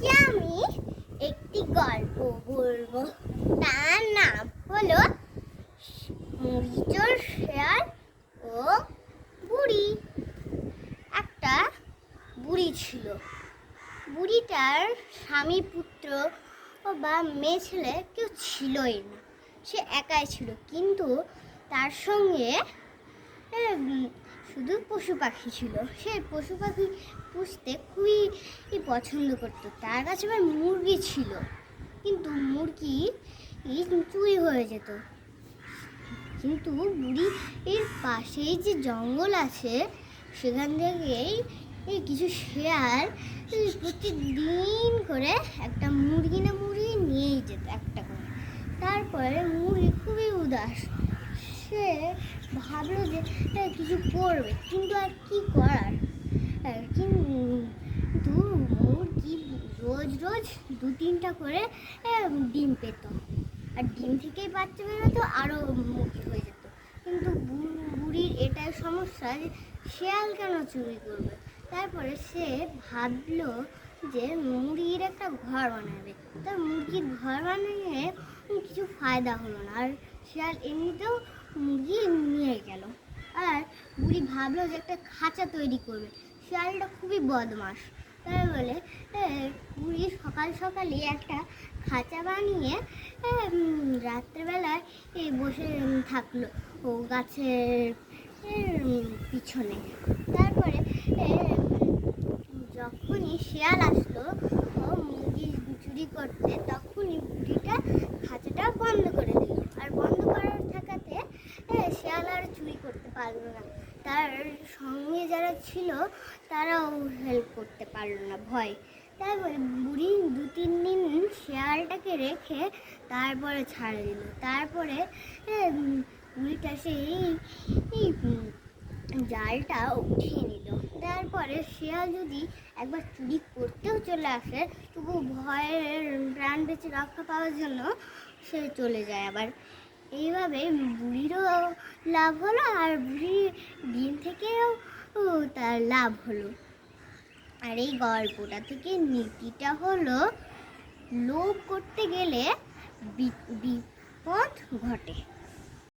আজকে আমি একটি গল্প বলবো। তার নাম হলো মুড়িচোর শেয়াল ও বুড়ি। একটা বুড়ি ছিল। বুড়িটার স্বামী পুত্র বা মেয়ে ছেলে কেউ ছিলই না। সে একাই ছিল, কিন্তু তার সঙ্গে শুধু পশু পাখি ছিল। সে পশু পাখি পুষতে খুবই পছন্দ করতো। তার কাছে আবার মুরগি ছিল, কিন্তু মুরগি চুরি হয়ে যেত। কিন্তু বুড়ির পাশেই যে জঙ্গল আছে, সেখান থেকেই কিছু শেয়াল প্রতিদিন করে একটা মুরগি নিয়েই যেত, একটা করে। তারপরে মুরগি খুবই উদাস। সে ভাবলো যে কিছু করবে, কিন্তু আর কি করার। কিন্তু মুরগি রোজ রোজ 2-3টা করে ডিম পেত, আর ডিম থেকেই বাচ্চা বেরোতো, আরও মুরগি হয়ে যেত। কিন্তু বুড়ির এটাই সমস্যা যে শেয়াল কেন চুরি করবে। তারপরে সে ভাবলো যে মুরগির একটা ঘর বানাবে। তার মুরগির ঘর বানিয়ে কিছু ফায়দা হলো না, আর শেয়াল এমনিতেও মুরগি নিয়ে গেল। আর বুড়ি ভাবলো যে একটা খাঁচা তৈরি করবে। শেয়ালটা খুবই বদমাশ, তাই বলে বুড়ি সকাল সকালে একটা খাঁচা বানিয়ে রাত্রেবেলায় বসে থাকলো ও গাছের পিছনে। তারপরে যখনই শেয়াল আসলো মুরগি চুরি করতে, তখনই বুড়িটা খাঁচাটা বন্ধ করে দিল। আর বন্ধ করার থাকাতে শেয়াল আর চুরি করতে পারলো না। তার সঙ্গে যারা ছিল তারাও হেল্প করতে পারলো না, ভয়। তাই বলে বুড়ি 2-3 দিন শেয়ালটাকে রেখে তারপরে ছাড়ে দিল। তারপরে বুড়িটা সেই জালটা উঠিয়ে নিল। তারপরে শেয়াল যদি একবার চুরি করতেও চলে আসে, তবু ভয়ের প্রাণ বেঁচে রক্ষা পাওয়ার জন্য সে চলে যায় আবার। এইভাবে বুড়িরও লাভ হলো, আর বুড়ির ডিম থেকেও তার লাভ হলো। আর এই গল্পটা থেকে নীতিটা হলো, লোভ করতে গেলে বিপদ ঘটে।